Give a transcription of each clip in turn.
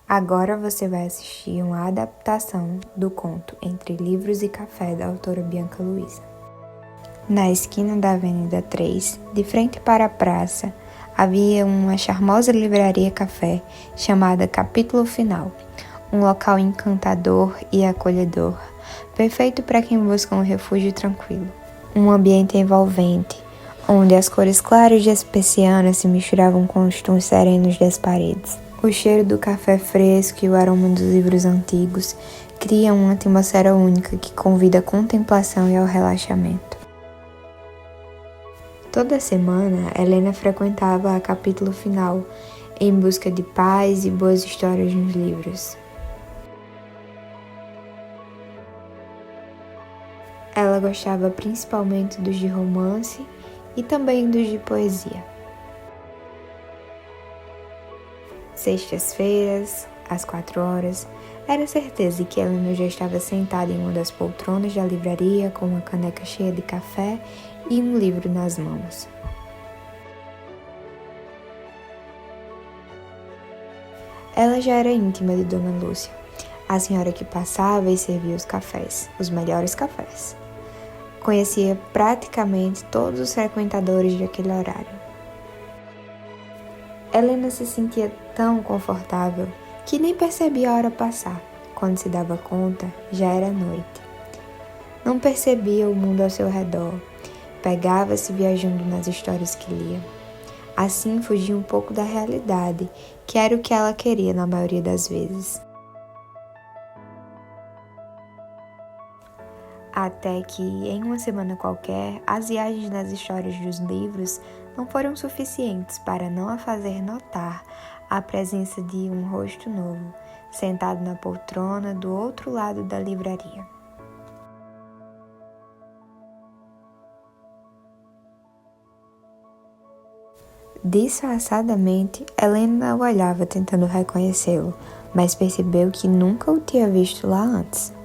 Agora você vai assistir uma adaptação do conto Entre Livros e Café, da autora Bianca Luiza. Na esquina da Avenida 3, de frente para a praça, havia uma charmosa livraria café chamada Capítulo Final, um local encantador e acolhedor, perfeito para quem busca um refúgio tranquilo. Um ambiente envolvente, onde as cores claras de persianas se misturavam com os tons serenos das paredes. O cheiro do café fresco e o aroma dos livros antigos criam uma atmosfera única que convida à contemplação e ao relaxamento. Toda semana, Helena frequentava a Capítulo Final em busca de paz e boas histórias nos livros. Ela gostava principalmente dos de romance e também dos de poesia. Sextas-feiras, às 4 horas, era certeza que Helena já estava sentada em uma das poltronas da livraria com uma caneca cheia de café e um livro nas mãos. Ela já era íntima de Dona Lúcia, a senhora que passava e servia os cafés, os melhores cafés. Conhecia praticamente todos os frequentadores daquele horário. Helena se sentia tão confortável que nem percebia a hora passar. Quando se dava conta, já era noite. Não percebia o mundo ao seu redor. Pegava-se viajando nas histórias que lia. Assim fugia um pouco da realidade, que era o que ela queria na maioria das vezes. Até que, em uma semana qualquer, as viagens nas histórias dos livros não foram suficientes para não a fazer notar a presença de um rosto novo, sentado na poltrona do outro lado da livraria. Disfarçadamente, Helena o olhava tentando reconhecê-lo, mas percebeu que nunca o tinha visto lá antes.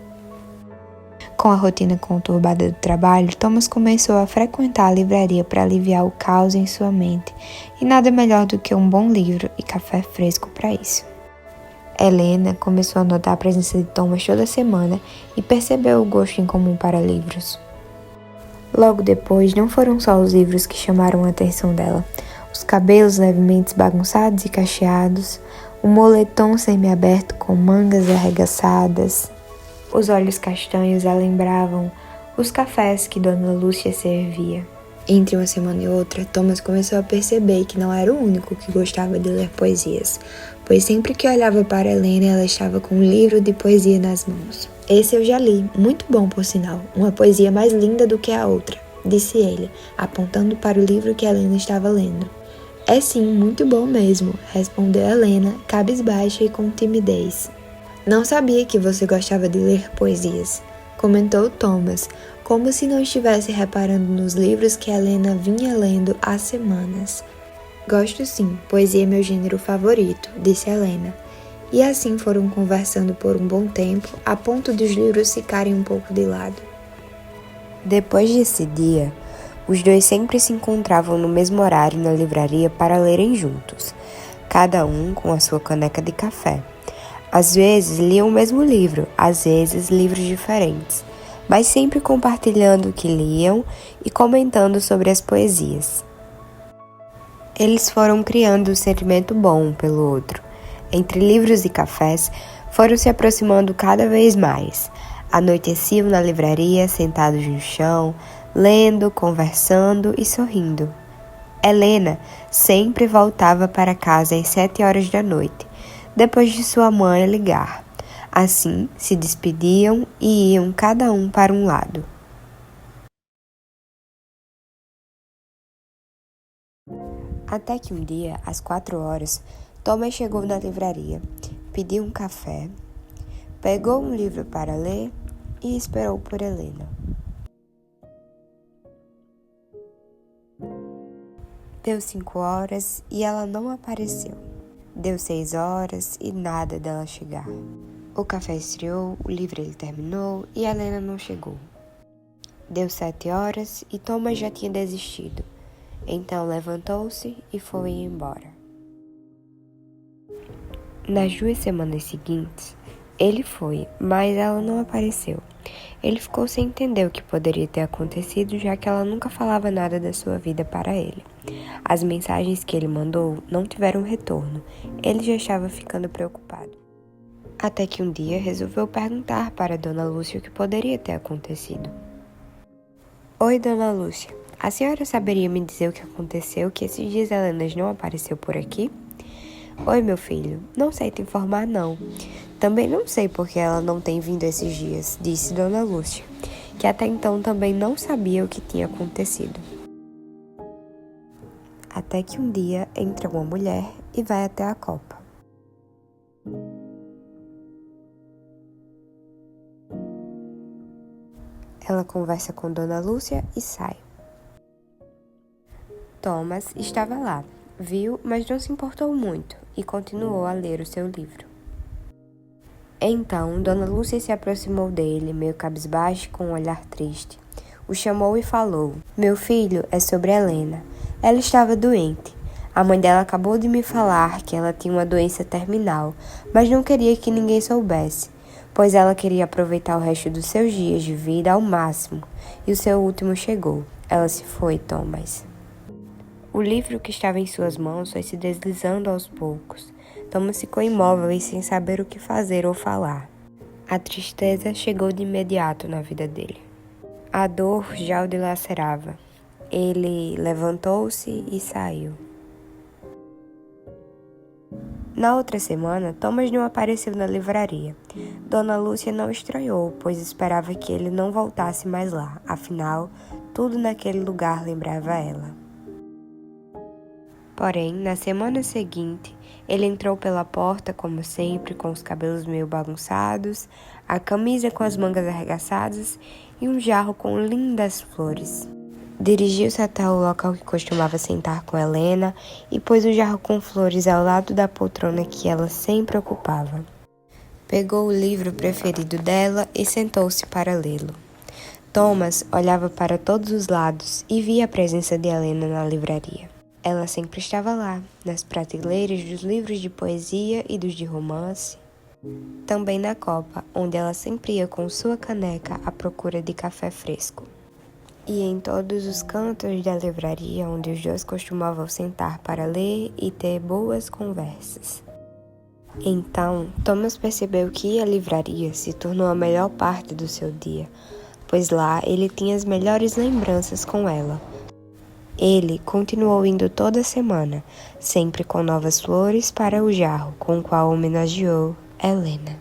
Com a rotina conturbada do trabalho, Thomas começou a frequentar a livraria para aliviar o caos em sua mente, e nada melhor do que um bom livro e café fresco para isso. Helena começou a notar a presença de Thomas toda semana e percebeu o gosto em comum para livros. Logo depois, não foram só os livros que chamaram a atenção dela. Os cabelos levemente bagunçados e cacheados, o moletom semi-aberto com mangas arregaçadas. Os olhos castanhos a lembravam os cafés que Dona Lúcia servia. Entre uma semana e outra, Thomas começou a perceber que não era o único que gostava de ler poesias, pois sempre que olhava para Helena, ela estava com um livro de poesia nas mãos. Esse eu já li, muito bom por sinal, uma poesia mais linda do que a outra, disse ele, apontando para o livro que Helena estava lendo. É sim, muito bom mesmo, respondeu Helena, cabisbaixa e com timidez. Não sabia que você gostava de ler poesias, comentou Thomas, como se não estivesse reparando nos livros que Helena vinha lendo há semanas. Gosto sim, poesia é meu gênero favorito, disse Helena. E assim foram conversando por um bom tempo, a ponto dos livros ficarem um pouco de lado. Depois desse dia, os dois sempre se encontravam no mesmo horário na livraria para lerem juntos, cada um com a sua caneca de café. Às vezes liam o mesmo livro, às vezes livros diferentes, mas sempre compartilhando o que liam e comentando sobre as poesias. Eles foram criando um sentimento bom um pelo outro. Entre livros e cafés, foram se aproximando cada vez mais. Anoiteciam na livraria, sentados no chão, lendo, conversando e sorrindo. Helena sempre voltava para casa às 7 horas da noite, depois de sua mãe ligar. Assim, se despediam e iam cada um para um lado. Até que um dia, às 4 horas, Thomas chegou na livraria, pediu um café, pegou um livro para ler e esperou por Helena. Deu 5 horas e ela não apareceu. Deu 6 horas e nada dela chegar. O café esfriou, o livro ele terminou e Helena não chegou. Deu 7 horas e Thomas já tinha desistido. Então levantou-se e foi embora. Nas 2 semanas seguintes, ele foi, mas ela não apareceu. Ele ficou sem entender o que poderia ter acontecido, já que ela nunca falava nada da sua vida para ele. As mensagens que ele mandou não tiveram retorno. Ele já estava ficando preocupado. Até que um dia resolveu perguntar para Dona Lúcia o que poderia ter acontecido. Oi, Dona Lúcia. A senhora saberia me dizer o que aconteceu, que esses dias Helena não apareceu por aqui? Oi, meu filho. Não sei te informar, não. Também não sei porque ela não tem vindo esses dias, disse Dona Lúcia, que até então também não sabia o que tinha acontecido. Até que um dia entra uma mulher e vai até a copa. Ela conversa com Dona Lúcia e sai. Thomas estava lá, viu, mas não se importou muito e continuou a ler o seu livro. Então, Dona Lúcia se aproximou dele, meio cabisbaixo, com um olhar triste. O chamou e falou: Meu filho, é sobre Helena. Ela estava doente. A mãe dela acabou de me falar que ela tinha uma doença terminal, mas não queria que ninguém soubesse, pois ela queria aproveitar o resto dos seus dias de vida ao máximo, e o seu último chegou. Ela se foi, Thomas. O livro que estava em suas mãos foi se deslizando aos poucos. Thomas ficou imóvel e sem saber o que fazer ou falar. A tristeza chegou de imediato na vida dele. A dor já o dilacerava. Ele levantou-se e saiu. Na outra semana, Thomas não apareceu na livraria. Dona Lúcia não estranhou, pois esperava que ele não voltasse mais lá. Afinal, tudo naquele lugar lembrava ela. Porém, na semana seguinte, ele entrou pela porta, como sempre, com os cabelos meio bagunçados, a camisa com as mangas arregaçadas e um jarro com lindas flores. Dirigiu-se até o local que costumava sentar com Helena e pôs o jarro com flores ao lado da poltrona que ela sempre ocupava. Pegou o livro preferido dela e sentou-se para lê-lo. Thomas olhava para todos os lados e via a presença de Helena na livraria. Ela sempre estava lá, nas prateleiras dos livros de poesia e dos de romance. Também na copa, onde ela sempre ia com sua caneca à procura de café fresco. E em todos os cantos da livraria onde os dois costumavam sentar para ler e ter boas conversas. Então, Thomas percebeu que ir à livraria se tornou a melhor parte do seu dia, pois lá ele tinha as melhores lembranças com ela. Ele continuou indo toda semana, sempre com novas flores para o jarro com o qual homenageou Helena.